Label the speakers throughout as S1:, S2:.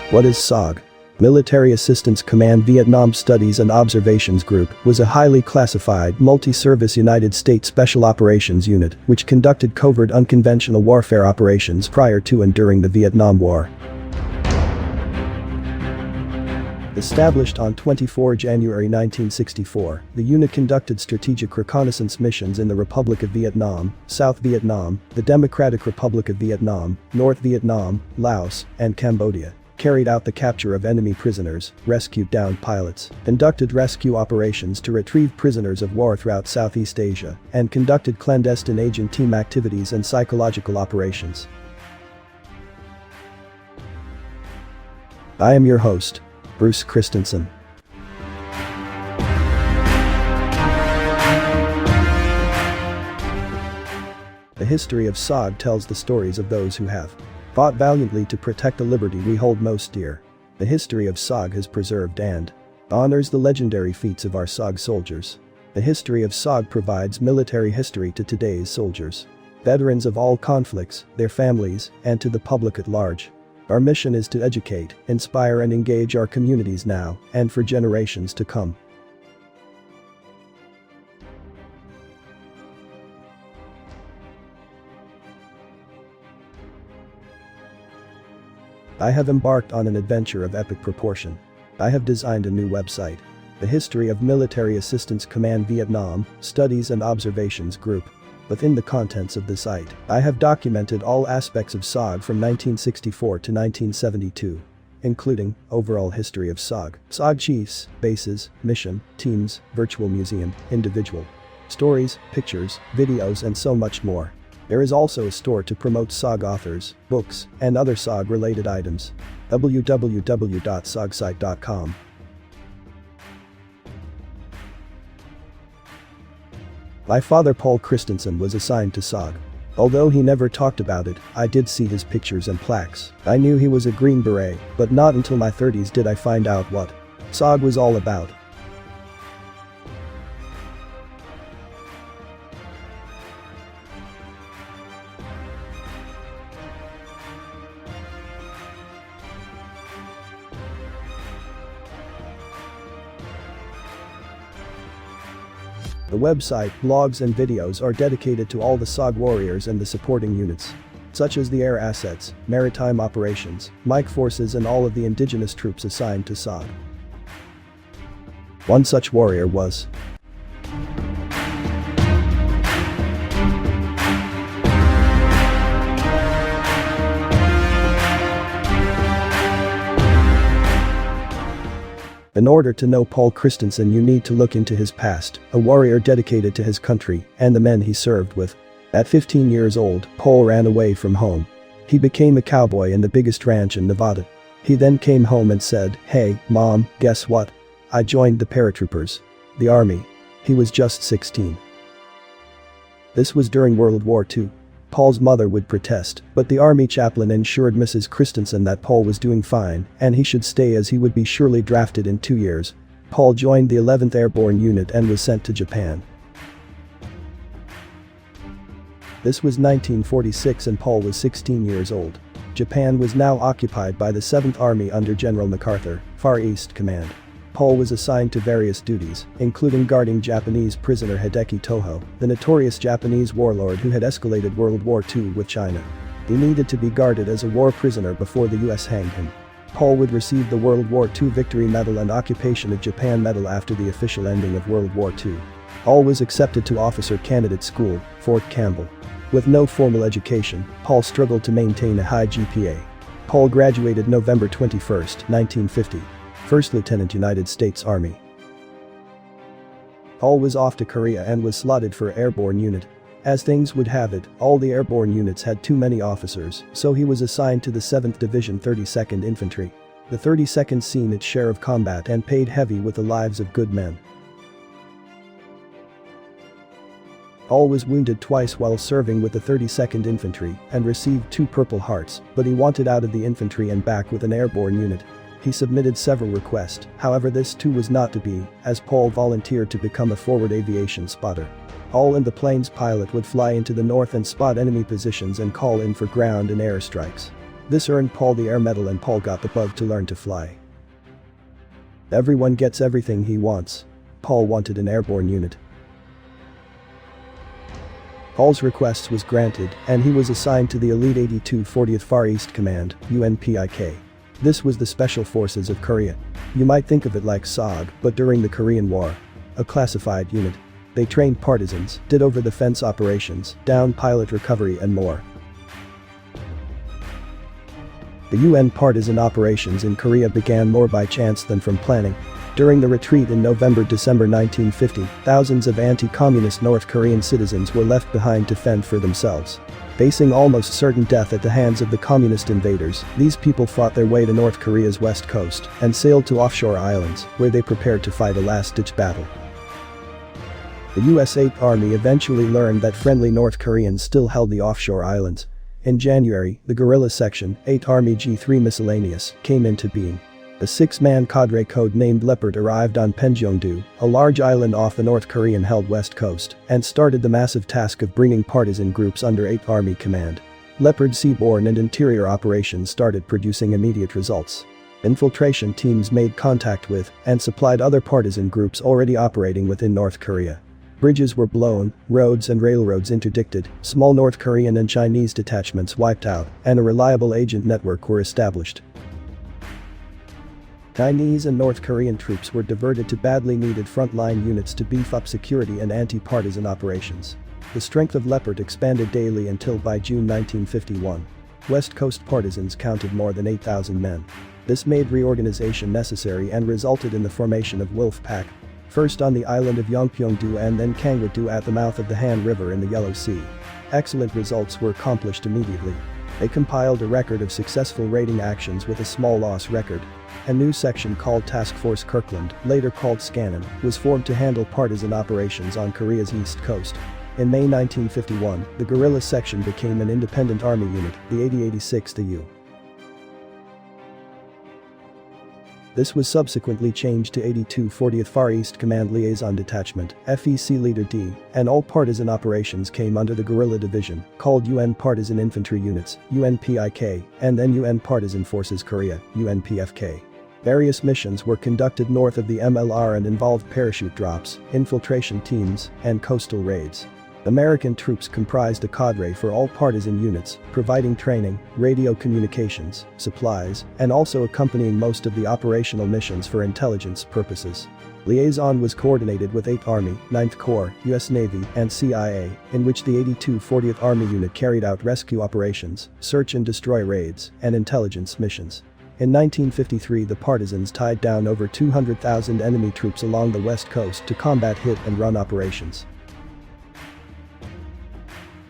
S1: What is SOG? Military Assistance Command Vietnam Studies and Observations Group was a highly classified, multi-service United States Special Operations Unit which conducted covert unconventional warfare operations prior to and during the Vietnam War. Established on 24 January 1964, the unit conducted strategic reconnaissance missions in the Republic of Vietnam, South Vietnam, the Democratic Republic of Vietnam, North Vietnam, Laos, and Cambodia. Carried out the capture of enemy prisoners, rescued downed pilots, conducted rescue operations to retrieve prisoners of war throughout Southeast Asia, and conducted clandestine agent team activities and psychological operations. I am your host, Bruce Christensen. The history of SOG tells the stories of those who have fought valiantly to protect the liberty we hold most dear. The history of SOG has preserved and honors the legendary feats of our SOG soldiers. The history of SOG provides military history to today's soldiers, veterans of all conflicts, their families, and to the public at large. Our mission is to educate, inspire and engage our communities now and for generations to come. I have embarked on an adventure of epic proportion. I have designed a new website, the History of Military Assistance Command Vietnam Studies and Observations Group. Within the contents of the site, I have documented all aspects of SOG from 1964 to 1972, including overall history of SOG, SOG chiefs, bases, mission, teams, virtual museum, individual stories, pictures, videos and so much more. There is also a store to promote SOG authors, books, and other SOG-related items. www.sogsite.com. My father Paul Christensen was assigned to SOG. Although he never talked about it, I did see his pictures and plaques. I knew he was a Green Beret, but not until my 30s did I find out what SOG was all about. The website, blogs and videos are dedicated to all the SOG warriors and the supporting units, such as the air assets, maritime operations, MACV forces and all of the indigenous troops assigned to SOG. One such warrior was In order to know Paul Christensen, you need to look into his past, a warrior dedicated to his country and the men he served with. At 15 years old, Paul ran away from home. He became a cowboy in the biggest ranch in Nevada. He then came home and said, "Hey, Mom, guess what? I joined the paratroopers. The army." He was just 16. This was during World War II. Paul's mother would protest, but the army chaplain ensured Mrs. Christensen that Paul was doing fine and he should stay as he would be surely drafted in 2 years. Paul joined the 11th Airborne Unit and was sent to Japan. This was 1946 and Paul was 16 years old. Japan was now occupied by the 7th Army under General MacArthur, Far East Command. Paul was assigned to various duties, including guarding Japanese prisoner Hideki Toho, the notorious Japanese warlord who had escalated World War II with China. He needed to be guarded as a war prisoner before the US hanged him. Paul would receive the World War II Victory Medal and Occupation of Japan Medal after the official ending of World War II. Paul was accepted to Officer Candidate School, Fort Campbell. With no formal education, Paul struggled to maintain a high GPA. Paul graduated November 21, 1950. First Lieutenant United States Army. Paul was off to Korea and was slotted for Airborne Unit. As things would have it, all the airborne units had too many officers, so he was assigned to the 7th Division 32nd Infantry. The 32nd seen its share of combat and paid heavy with the lives of good men. Paul was wounded twice while serving with the 32nd Infantry and received 2 Purple Hearts, but he wanted out of the infantry and back with an airborne unit. He submitted several requests, however this too was not to be, as Paul volunteered to become a forward aviation spotter. Paul and the plane's pilot would fly into the north and spot enemy positions and call in for ground and air strikes. This earned Paul the Air Medal and Paul got the bug to learn to fly. Everyone gets everything he wants. Paul wanted an airborne unit. Paul's request was granted, and he was assigned to the elite 82 40th Far East Command, UNPIK. This was the Special Forces of Korea. You might think of it like SOG, but during the Korean War. A classified unit. They trained partisans, did over-the-fence operations, down pilot recovery and more. The UN partisan operations in Korea began more by chance than from planning. During the retreat in November-December 1950, thousands of anti-communist North Korean citizens were left behind to fend for themselves. Facing almost certain death at the hands of the communist invaders, these people fought their way to North Korea's west coast and sailed to offshore islands, where they prepared to fight a last-ditch battle. The US 8th Army eventually learned that friendly North Koreans still held the offshore islands. In January, the guerrilla section, 8th Army G3 Miscellaneous, came into being. A 6-man cadre code-named Leopard arrived on Penjeongdo, a large island off the North Korean-held west coast, and started the massive task of bringing partisan groups under 8th Army command. Leopard seaborne and interior operations started producing immediate results. Infiltration teams made contact with and supplied other partisan groups already operating within North Korea. Bridges were blown, roads and railroads interdicted, small North Korean and Chinese detachments wiped out, and a reliable agent network were established. Chinese and North Korean troops were diverted to badly needed frontline units to beef up security and anti-partisan operations. The strength of Leopard expanded daily until by June 1951. West Coast partisans counted more than 8,000 men. This made reorganization necessary and resulted in the formation of Wolf Pack. First on the island of Yeongpyeong-do and then Kangwon-do at the mouth of the Han River in the Yellow Sea. Excellent results were accomplished immediately. They compiled a record of successful raiding actions with a small loss record. A new section called Task Force Kirkland, later called Scannon, was formed to handle partisan operations on Korea's east coast. In May 1951, the guerrilla section became an independent army unit, the 8086th AU. This was subsequently changed to 82 40th Far East Command Liaison Detachment, FEC Leader D, and all partisan operations came under the Guerrilla Division, called UN Partisan Infantry Units, UNPIK, and then UN Partisan Forces Korea, UNPFK. Various missions were conducted north of the MLR and involved parachute drops, infiltration teams, and coastal raids. American troops comprised a cadre for all partisan units, providing training, radio communications, supplies, and also accompanying most of the operational missions for intelligence purposes. Liaison was coordinated with 8th Army, 9th Corps, US Navy, and CIA, in which the 82 40th Army Unit carried out rescue operations, search and destroy raids, and intelligence missions. In 1953, the partisans tied down over 200,000 enemy troops along the west coast to combat hit-and-run operations.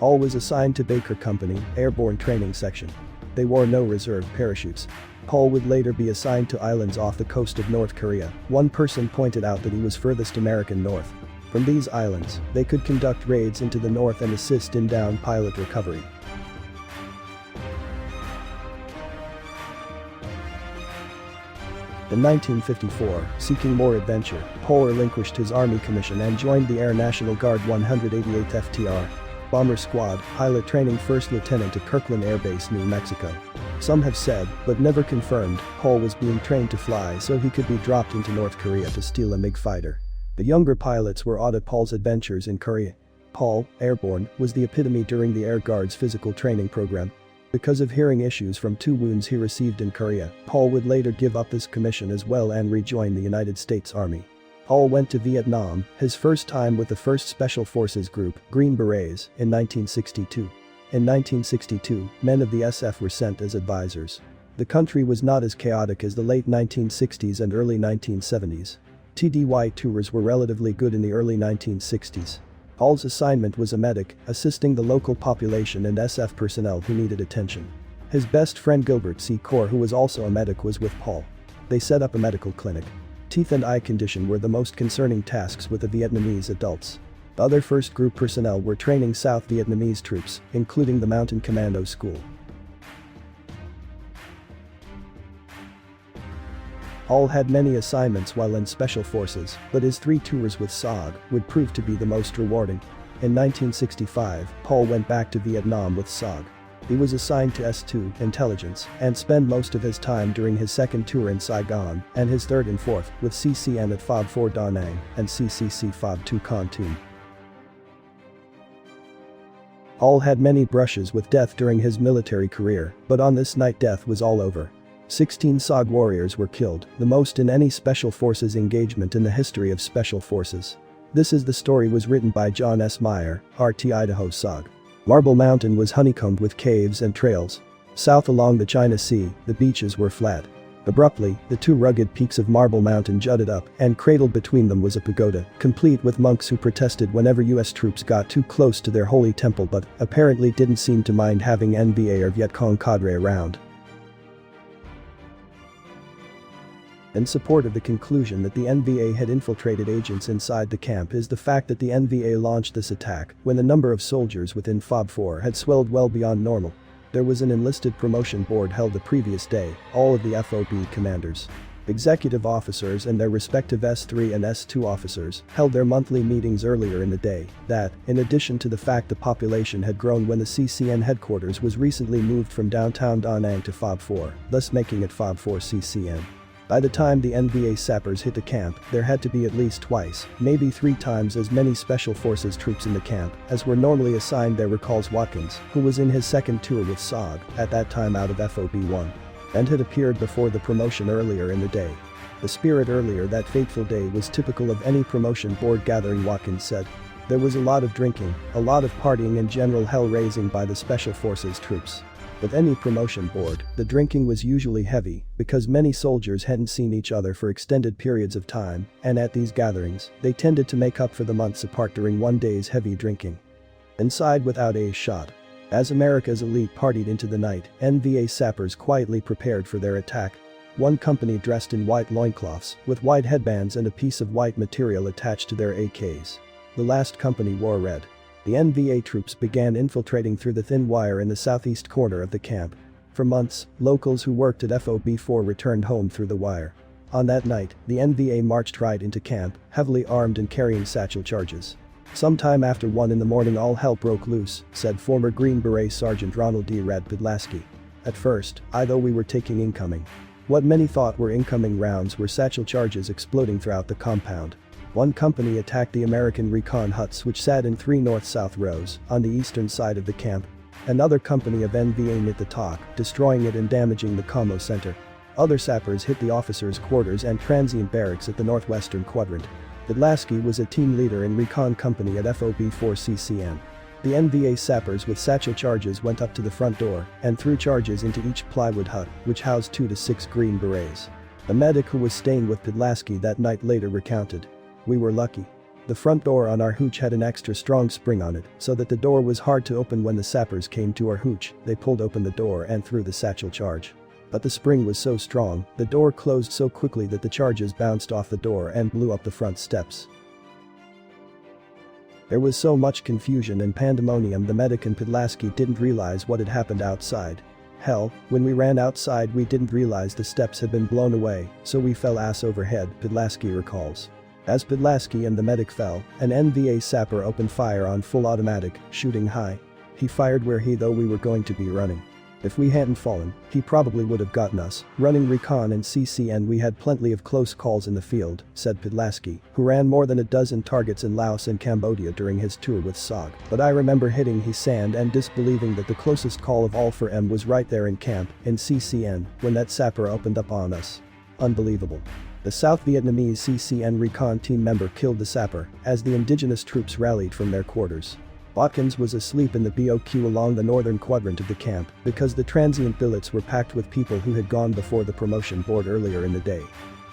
S1: Paul was assigned to Baker Company, Airborne Training Section. They wore no reserve parachutes. Paul would later be assigned to islands off the coast of North Korea. One person pointed out that he was furthest American north. From these islands, they could conduct raids into the north and assist in down pilot recovery. In 1954, seeking more adventure, Paul relinquished his Army commission and joined the Air National Guard 188th FTR. Bomber Squad, pilot training 1st Lieutenant at Kirkland Air Base, New Mexico. Some have said, but never confirmed, Paul was being trained to fly so he could be dropped into North Korea to steal a MiG fighter. The younger pilots were awed at Paul's adventures in Korea. Paul, airborne, was the epitome during the Air Guard's physical training program. Because of hearing issues from 2 wounds he received in Korea, Paul would later give up his commission as well and rejoin the United States Army. Paul went to Vietnam, his first time with the 1st Special Forces Group, Green Berets, in 1962. In 1962, men of the SF were sent as advisors. The country was not as chaotic as the late 1960s and early 1970s. TDY tours were relatively good in the early 1960s. Paul's assignment was a medic, assisting the local population and SF personnel who needed attention. His best friend Gilbert C. Core, who was also a medic, was with Paul. They set up a medical clinic. Teeth and eye condition were the most concerning tasks with the Vietnamese adults. The other 1st Group personnel were training South Vietnamese troops, including the Mountain Commando School. Paul had many assignments while in Special Forces, but his 3 tours with SOG would prove to be the most rewarding. In 1965, Paul went back to Vietnam with SOG. He was assigned to S2 Intelligence and spent most of his time during his second tour in Saigon and his third and fourth with CCN at FOB 4 Da Nang and CCC FOB 2 Kon Tum. All had many brushes with death during his military career, but on this night death was all over. 16 SOG warriors were killed, the most in any Special Forces engagement in the history of Special Forces. This is the story was written by John S. Meyer, RT Idaho SOG. Marble Mountain was honeycombed with caves and trails. South along the China Sea, the beaches were flat. Abruptly, the two rugged peaks of Marble Mountain jutted up, and cradled between them was a pagoda, complete with monks who protested whenever US troops got too close to their holy temple but apparently didn't seem to mind having NVA or Viet Cong cadre around. In support of the conclusion that the NVA had infiltrated agents inside the camp is the fact that the NVA launched this attack when the number of soldiers within FOB 4 had swelled well beyond normal. There was an enlisted promotion board held the previous day, all of the FOB commanders, executive officers and their respective S3 and S2 officers held their monthly meetings earlier in the day. That, in addition to the fact the population had grown when the CCN headquarters was recently moved from downtown Da Nang to FOB 4, thus making it FOB 4 CCN. By the time the NVA sappers hit the camp, there had to be at least twice, maybe 3 times as many Special Forces troops in the camp as were normally assigned there, recalls Watkins, who was in his second tour with SOG, at that time out of FOB 1. And had appeared before the promotion earlier in the day. The spirit earlier that fateful day was typical of any promotion board gathering, Watkins said. There was a lot of drinking, a lot of partying and general hell-raising by the Special Forces troops. With any promotion board, the drinking was usually heavy because many soldiers hadn't seen each other for extended periods of time, and at these gatherings, they tended to make up for the months apart during one day's heavy drinking. Inside without a shot. As America's elite partied into the night, NVA sappers quietly prepared for their attack. One company dressed in white loincloths, with white headbands and a piece of white material attached to their AKs. The last company wore red. The NVA troops began infiltrating through the thin wire in the southeast corner of the camp. For months, locals who worked at FOB 4 returned home through the wire. On that night, the NVA marched right into camp, heavily armed and carrying satchel charges. Sometime after 1 in the morning all hell broke loose, said former Green Beret Sergeant Ronald D. Red Podlasky. At first, I thought we were taking incoming. What many thought were incoming rounds were satchel charges exploding throughout the compound. One company attacked the American recon huts which sat in 3 north-south rows on the eastern side of the camp. Another company of NVA knit the talk, destroying it and damaging the commo center. Other sappers hit the officers' quarters and transient barracks at the northwestern quadrant. Podlasky was a team leader in recon company at FOB 4 CCN. The NVA sappers with satchel charges went up to the front door and threw charges into each plywood hut, which housed 2 to 6 Green Berets. A medic who was staying with Podlasky that night later recounted. We were lucky. The front door on our hooch had an extra strong spring on it, so that the door was hard to open. When the sappers came to our hooch, they pulled open the door and threw the satchel charge. But the spring was so strong, the door closed so quickly that the charges bounced off the door and blew up the front steps. There was so much confusion and pandemonium the medic and Podlasky didn't realize what had happened outside. Hell, when we ran outside we didn't realize the steps had been blown away, so we fell ass overhead, Podlasky recalls. As Podlasky and the medic fell, an NVA sapper opened fire on full automatic, shooting high. He fired where he thought we were going to be running. If we hadn't fallen, he probably would have gotten us. Running recon and CCN we had plenty of close calls in the field, said Podlasky, who ran more than a dozen targets in Laos and Cambodia during his tour with SOG. But I remember hitting his sand and disbelieving that the closest call of all for M was right there in camp, in CCN, when that sapper opened up on us. Unbelievable. The South Vietnamese CCN recon team member killed the sapper as the indigenous troops rallied from their quarters. Watkins was asleep in the BOQ along the northern quadrant of the camp because the transient billets were packed with people who had gone before the promotion board earlier in the day.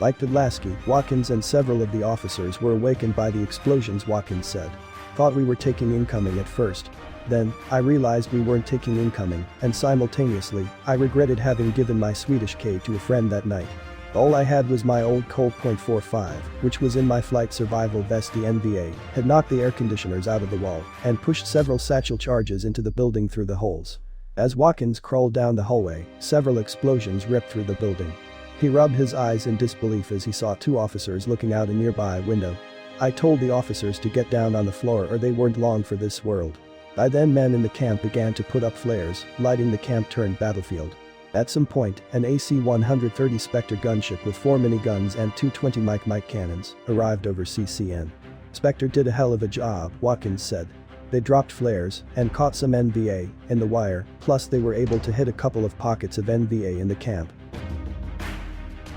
S1: Like Podlasky, Watkins and several of the officers were awakened by the explosions. Watkins said. Thought we were taking incoming at first. Then, I realized we weren't taking incoming, and simultaneously, I regretted having given my Swedish K to a friend that night. All I had was my old Colt .45, which was in my flight survival vest. The NVA had knocked the air conditioners out of the wall and pushed several satchel charges into the building through the holes. As Watkins crawled down the hallway, several explosions ripped through the building. He rubbed his eyes in disbelief as he saw 2 officers looking out a nearby window. I told the officers to get down on the floor or they weren't long for this world. By then men in the camp began to put up flares, lighting the camp-turned-battlefield. At some point, an AC-130 Spectre gunship with 4 miniguns and 2 20 Mike cannons arrived over CCN. Spectre did a hell of a job, Watkins said. They dropped flares and caught some NVA in the wire, plus they were able to hit a couple of pockets of NVA in the camp.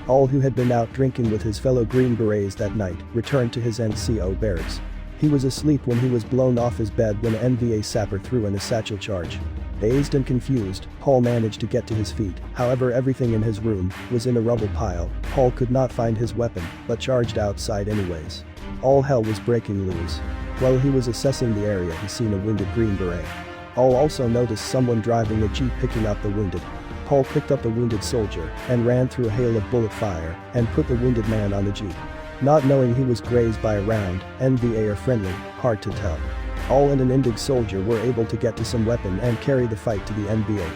S1: All who had been out drinking with his fellow Green Berets that night returned to his NCO barracks. He was asleep when he was blown off his bed when an NVA sapper threw in a satchel charge. Dazed and confused, Paul managed to get to his feet, however everything in his room was in a rubble pile. Paul could not find his weapon, but charged outside anyways. All hell was breaking loose. While he was assessing the area he seen a wounded Green Beret. Paul also noticed someone driving a jeep picking up the wounded. Paul picked up the wounded soldier and ran through a hail of bullet fire and put the wounded man on the jeep. Not knowing he was grazed by a round, NVA or friendly, hard to tell. All and an Indig soldier were able to get to some weapon and carry the fight to the NVA.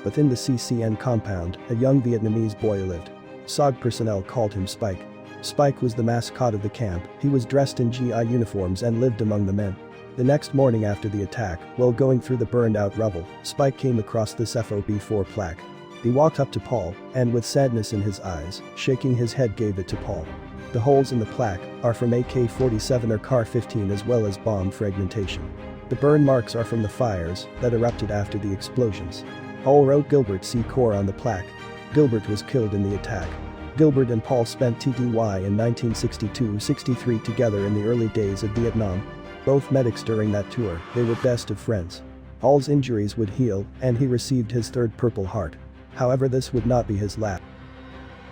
S1: Within the CCN compound, a young Vietnamese boy lived. SOG personnel called him Spike. Spike was the mascot of the camp. He was dressed in GI uniforms and lived among the men. The next morning after the attack, while going through the burned-out rubble, Spike came across this FOB4 plaque. He walked up to Paul, and with sadness in his eyes, shaking his head gave it to Paul. The holes in the plaque are from AK-47 or CAR-15 as well as bomb fragmentation. The burn marks are from the fires that erupted after the explosions. Paul wrote Gilbert C. Corps on the plaque. Gilbert was killed in the attack. Gilbert and Paul spent TDY in 1962-63 together in the early days of Vietnam. Both medics during that tour, they were best of friends. Paul's injuries would heal, and he received his third Purple Heart. However, this would not be his last.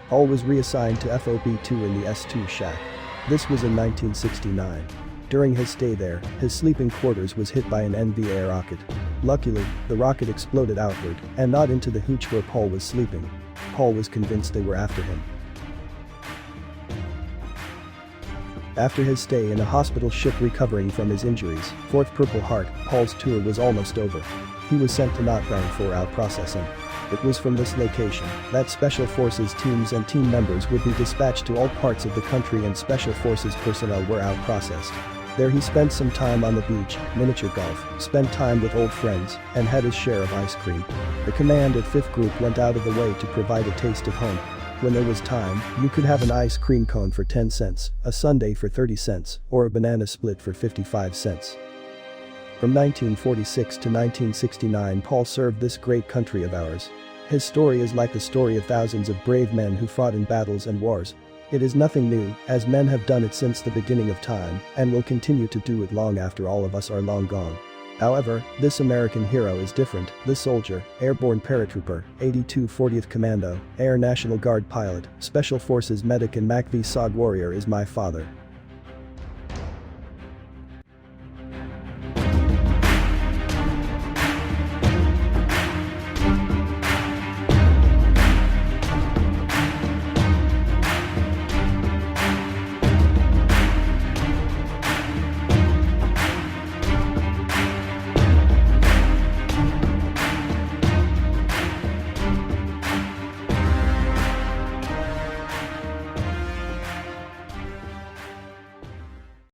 S1: Paul was reassigned to FOB2 in the S2 shack. This was in 1969. During his stay there, his sleeping quarters was hit by an NVA rocket. Luckily, the rocket exploded outward and not into the hooch where Paul was sleeping. Paul was convinced they were after him. After his stay in a hospital ship recovering from his injuries, 4th Purple Heart, Paul's tour was almost over. He was sent to Knockground for out processing. It was from this location that Special Forces teams and team members would be dispatched to all parts of the country and Special Forces personnel were out processed. There he spent some time on the beach, miniature golf, spent time with old friends, and had his share of ice cream. The command at 5th Group went out of the way to provide a taste of home. When there was time, you could have an ice cream cone for 10 cents, a sundae for 30 cents, or a banana split for 55 cents. From 1946 to 1969 Paul served this great country of ours. His story is like the story of thousands of brave men who fought in battles and wars. It is nothing new, as men have done it since the beginning of time, and will continue to do it long after all of us are long gone. However, this American hero is different. This soldier, airborne paratrooper, 82 40th Commando, Air National Guard pilot, Special Forces medic and MACV-SOG warrior is my father.